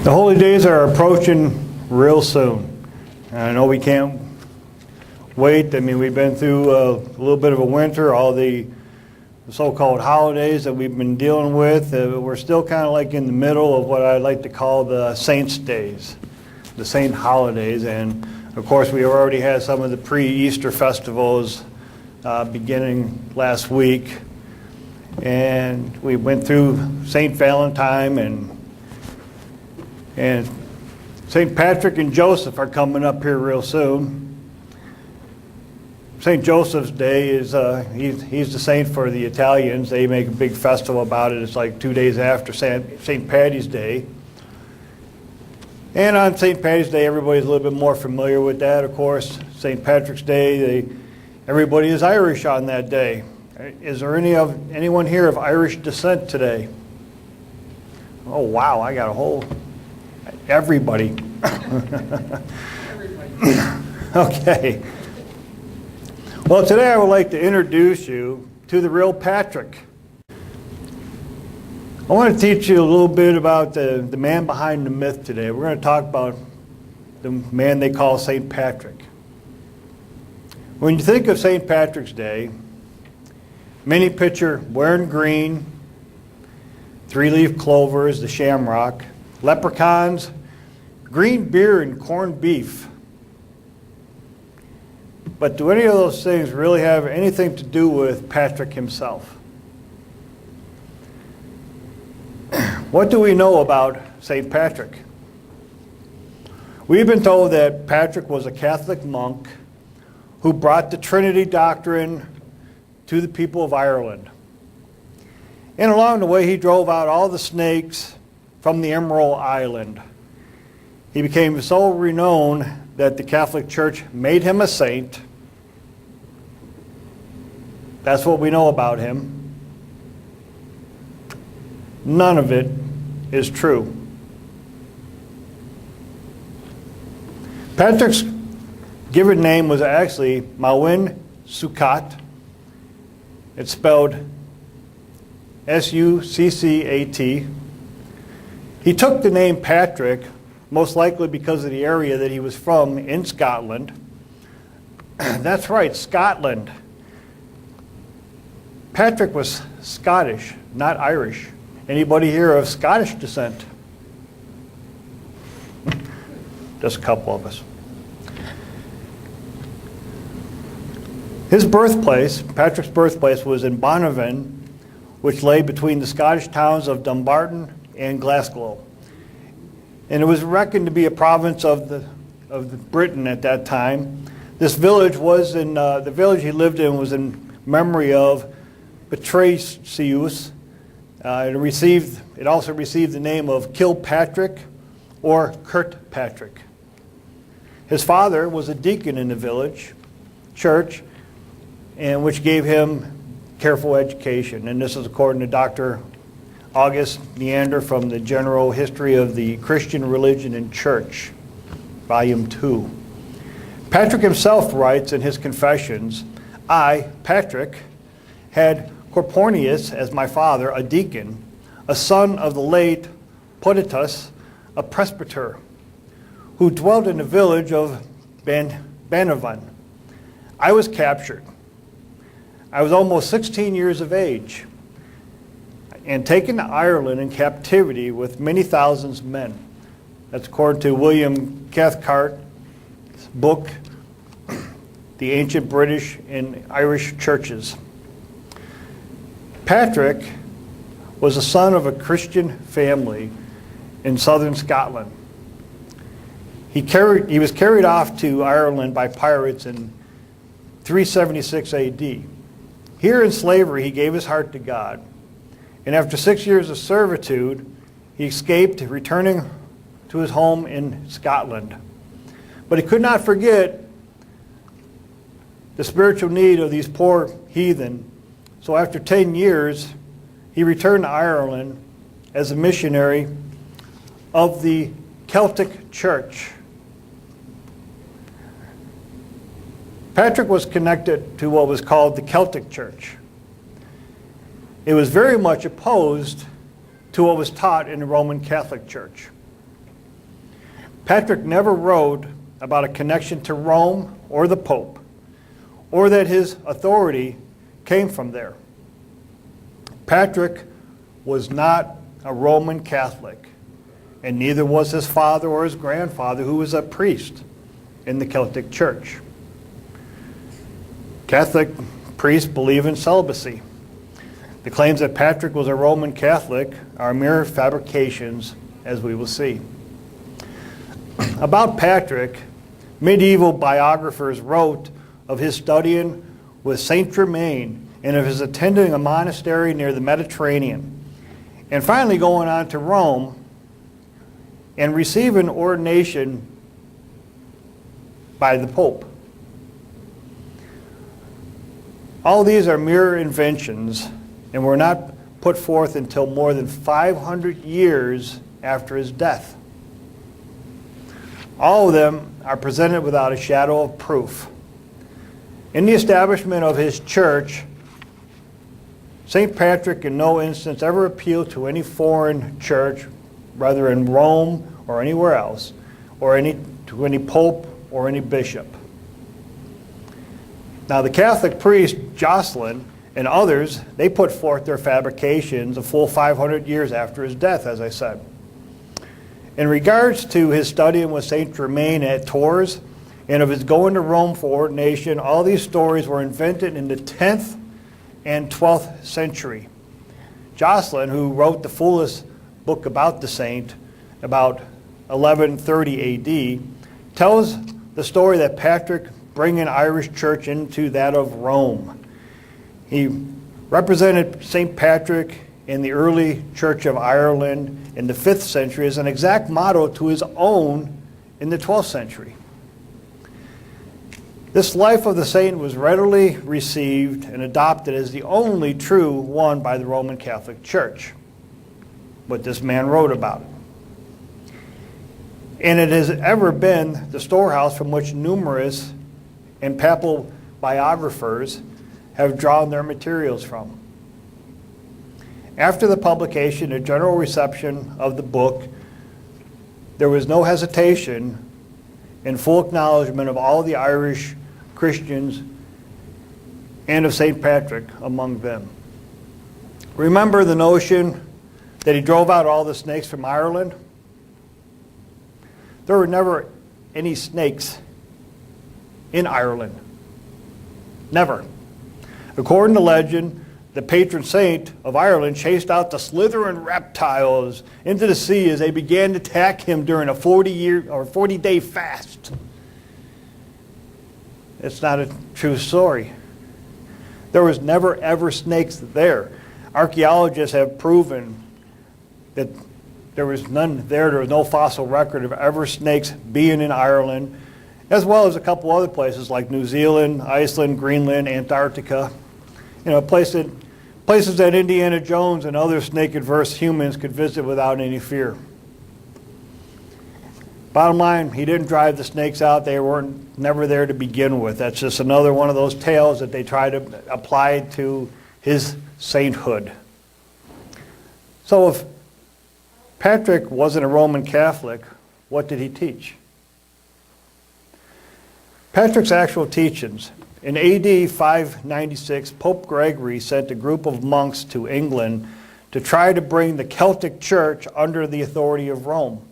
The holy days are approaching real soon. And I know we can't wait. I mean, we've been through a little bit of a winter, all the so-called holidays that we've been dealing with. We're still kind of like in the middle of what I like to call the Saints' days, the Saint holidays. And of course, we already had some of the pre-Easter festivals beginning last week. And we went through St. Valentine and St. Patrick and Joseph are coming up here real soon. St. Joseph's Day is he's the saint for the Italians. They make a big festival about it. It's like 2 days after St. Patty's Day. And on St. Patty's Day, everybody's a little bit more familiar with that, of course. St. Patrick's Day, everybody is Irish on that day. Is there anyone here of Irish descent today? Oh, wow, I got a whole... Everybody. Okay. Well, today I would like to introduce you to the real Patrick. I want to teach you a little bit about the man behind the myth today. We're going to talk about the man they call St. Patrick. When you think of St. Patrick's Day, many picture wearing green, three-leaf clovers, the shamrock, leprechauns, green beer, and corned beef. But do any of those things really have anything to do with Patrick himself? What do we know about St. Patrick? We've been told that Patrick was a Catholic monk who brought the Trinity doctrine to the people of Ireland. And along the way, he drove out all the snakes from the Emerald Island. He became so renowned that the Catholic Church made him a saint. That's what we know about him. None of it is true. Patrick's given name was actually Mawin Succat. It's spelled S-U-C-C-A-T. He took the name Patrick most likely because of the area that he was from in Scotland. That's right, Scotland. Patrick was Scottish, not Irish. Anybody here of Scottish descent? Just a couple of us. His birthplace, Patrick's birthplace, was in Bonavin, which lay between the Scottish towns of Dumbarton and Glasgow. And it was reckoned to be a province of Britain at that time. This village was in, the village he lived in was in memory of Patricius. It also received the name of Kilpatrick or Kirkpatrick. His father was a deacon in the village church, and which gave him careful education. And this is according to Dr. August Neander from the General History of the Christian Religion and Church, Volume 2. Patrick himself writes in his Confessions, I, Patrick, had Corpornius as my father, a deacon, a son of the late Potitus, a presbyter, who dwelt in the village of Banavon. I was captured. I was almost 16 years of age and taken to Ireland in captivity with many thousands of men. That's according to William Cathcart's book, The Ancient British and Irish Churches. Patrick was the son of a Christian family in southern Scotland. He was carried off to Ireland by pirates in 376 AD. Here in slavery, he gave his heart to God. And after 6 years of servitude, he escaped, returning to his home in Scotland. But he could not forget the spiritual need of these poor heathen. So after 10 years, he returned to Ireland as a missionary of the Celtic Church. Patrick was connected to what was called the Celtic Church. It was very much opposed to what was taught in the Roman Catholic Church. Patrick never wrote about a connection to Rome or the Pope, or that his authority came from there. Patrick was not a Roman Catholic, and neither was his father or his grandfather, who was a priest in the Celtic Church. Catholic priests believe in celibacy. The claims that Patrick was a Roman Catholic are mere fabrications, as we will see. About Patrick, medieval biographers wrote of his studying with Saint Germain and of his attending a monastery near the Mediterranean, and finally going on to Rome and receiving ordination by the Pope. All these are mere inventions and were not put forth until more than 500 years after his death. All of them are presented without a shadow of proof. In the establishment of his church, St. Patrick in no instance ever appealed to any foreign church, whether in Rome or anywhere else, or to any pope or any bishop. Now the Catholic priest Jocelyn and others, they put forth their fabrications a full 500 years after his death, as I said. In regards to his studying with St. Germain at Tours and of his going to Rome for ordination, all these stories were invented in the 10th and 12th century. Jocelyn, who wrote the fullest book about the saint, about 1130 AD, tells the story that Patrick bringing Irish church into that of Rome. He represented St. Patrick in the early Church of Ireland in the 5th century as an exact model to his own in the 12th century. This life of the saint was readily received and adopted as the only true one by the Roman Catholic Church, what this man wrote about it. And it has ever been the storehouse from which numerous and papal biographers have drawn their materials from. After the publication and general reception of the book, there was no hesitation in full acknowledgement of all the Irish Christians and of St. Patrick among them. Remember the notion that he drove out all the snakes from Ireland? There were never any snakes in Ireland. Never. According to legend, the patron saint of Ireland chased out the slithering reptiles into the sea as they began to attack him during a 40-day fast. It's not a true story. There was never ever snakes there. Archaeologists have proven that there was none there. There was no fossil record of ever snakes being in Ireland, as well as a couple other places like New Zealand, Iceland, Greenland, Antarctica. You know, places that Indiana Jones and other snake-averse humans could visit without any fear. Bottom line, he didn't drive the snakes out. They weren't never there to begin with. That's just another one of those tales that they try to apply to his sainthood. So if Patrick wasn't a Roman Catholic, what did he teach? Patrick's actual teachings. In AD 596, Pope Gregory sent a group of monks to England to try to bring the Celtic Church under the authority of Rome.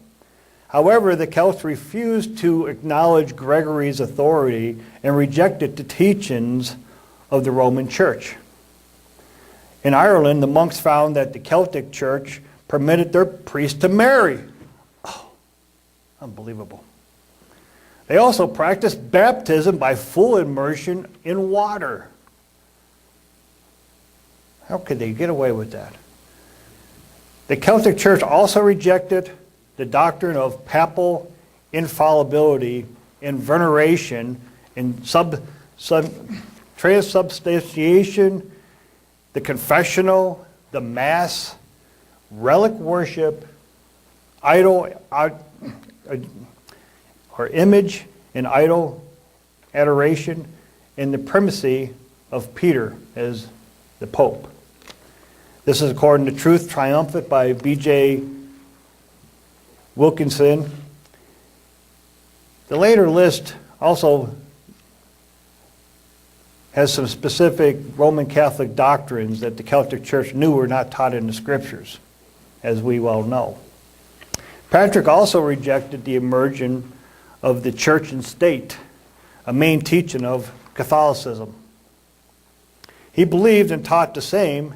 However, the Celts refused to acknowledge Gregory's authority and rejected the teachings of the Roman Church. In Ireland, the monks found that the Celtic Church permitted their priests to marry. Oh, unbelievable. They also practiced baptism by full immersion in water. How could they get away with that? The Celtic Church also rejected the doctrine of papal infallibility in veneration, in transubstantiation, the confessional, the Mass, relic worship, idol or image and idol adoration, and the primacy of Peter as the Pope. This is according to Truth Triumphant by B.J. Wilkinson The later list also has some specific Roman Catholic doctrines that the Celtic Church knew were not taught in the Scriptures, as we well know. Patrick also rejected the immersion of the church and state, a main teaching of Catholicism. He believed and taught the same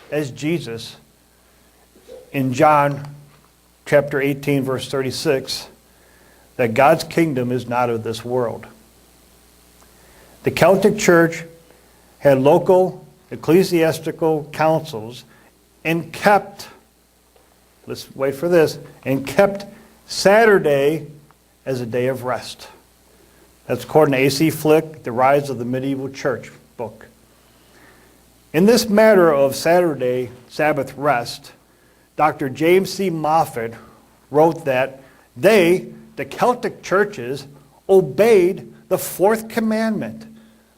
as Jesus in John chapter 18, verse 36, that God's kingdom is not of this world. The Celtic Church had local ecclesiastical councils and kept, let's wait for this, and kept Saturday as a day of rest. That's according to A.C. Flick, The Rise of the Medieval Church book. In this matter of Saturday Sabbath rest, Dr. James C. Moffat wrote that they, the Celtic churches, obeyed the fourth commandment,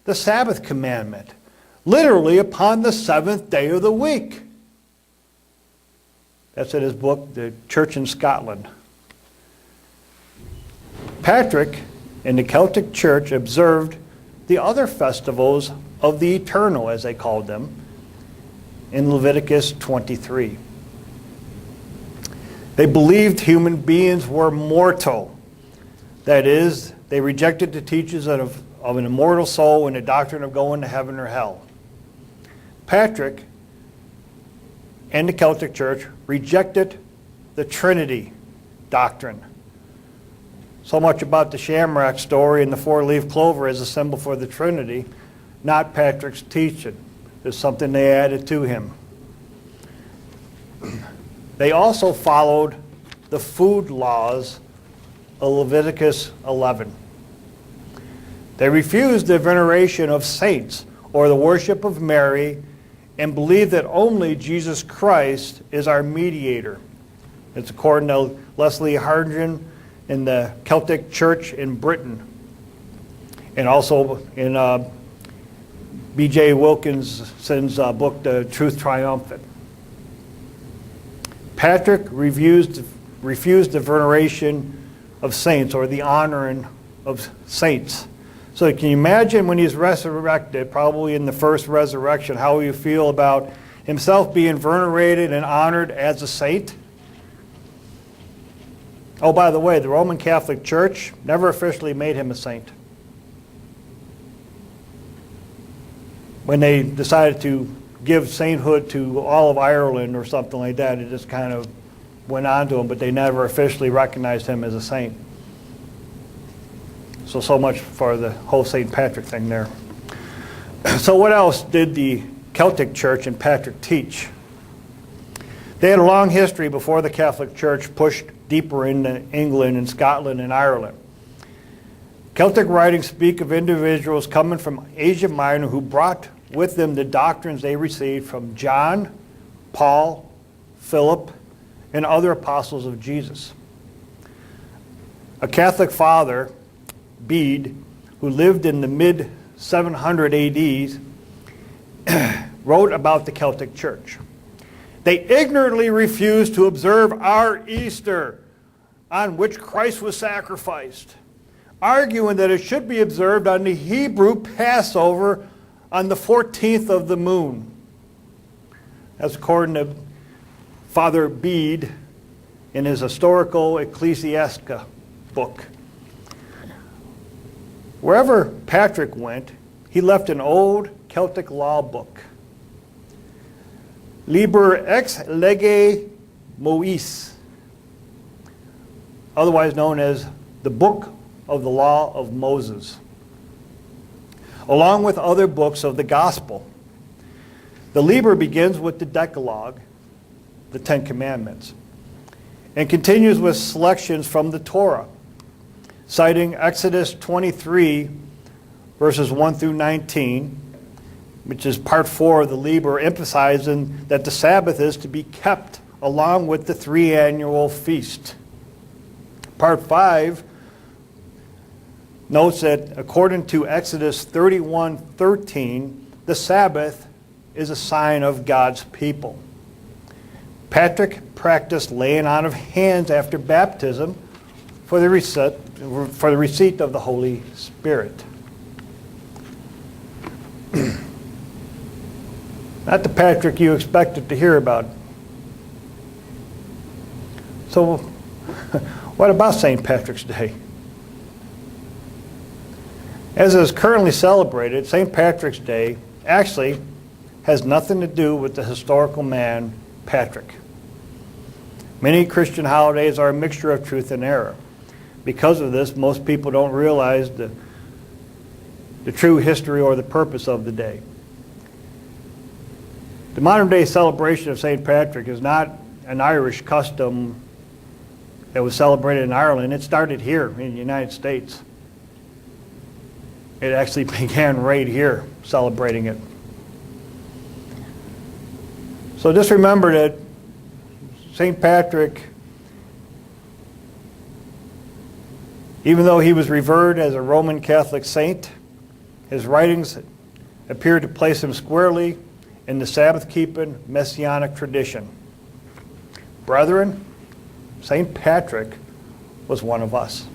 the Sabbath commandment, literally upon the seventh day of the week. That's in his book, The Church in Scotland. Patrick and the Celtic Church observed the other festivals of the eternal, as they called them, in Leviticus 23. They believed human beings were mortal. That is, they rejected the teachings of an immortal soul and the doctrine of going to heaven or hell. Patrick and the Celtic Church rejected the Trinity doctrine. So much about the shamrock story and the four-leaf clover as a symbol for the Trinity, not Patrick's teaching. There's something they added to him. They also followed the food laws of Leviticus 11. They refused the veneration of saints or the worship of Mary and believed that only Jesus Christ is our mediator. It's according to Leslie Harden in the Celtic Church in Britain, and also in B.J. Wilkinson's book, The Truth Triumphant. Patrick refused the veneration of saints or the honoring of saints. So can you imagine when he's resurrected, probably in the first resurrection, how he feel about himself being venerated and honored as a saint? Oh, by the way, the Roman Catholic Church never officially made him a saint. When they decided to give sainthood to all of Ireland or something like that, it just kind of went on to him, but they never officially recognized him as a saint. So much for the whole St. Patrick thing there. So what else did the Celtic Church and Patrick teach? They had a long history before the Catholic Church pushed deeper into England and Scotland and Ireland. Celtic writings speak of individuals coming from Asia Minor who brought with them the doctrines they received from John, Paul, Philip, and other apostles of Jesus. A Catholic father, Bede, who lived in the mid-700 AD, wrote about the Celtic Church. They ignorantly refused to observe our Easter, on which Christ was sacrificed, arguing that it should be observed on the Hebrew Passover on the 14th of the moon. That's according to Father Bede in his Historical Ecclesiastica book. Wherever Patrick went, he left an old Celtic law book, Liber ex lege Mois, otherwise known as the Book of the Law of Moses, along with other books of the Gospel. The Liber begins with the Decalogue, the Ten Commandments, and continues with selections from the Torah, citing Exodus 23, verses 1 through 19, which is part 4 of the Liber, emphasizing that the Sabbath is to be kept along with the 3 annual feasts. Part 5 notes that according to Exodus 31:13, the Sabbath is a sign of God's people. Patrick practiced laying on of hands after baptism for the receipt of the Holy Spirit. Not the Patrick you expected to hear about. So, what about St. Patrick's Day? As it is currently celebrated, St. Patrick's Day actually has nothing to do with the historical man, Patrick. Many Christian holidays are a mixture of truth and error. Because of this, most people don't realize the true history or the purpose of the day. The modern day celebration of St. Patrick is not an Irish custom that was celebrated in Ireland. It started here in the United States. It actually began right here, celebrating it. So just remember that St. Patrick, even though he was revered as a Roman Catholic saint, his writings appear to place him squarely in the Sabbath-keeping Messianic tradition. Brethren, St. Patrick was one of us.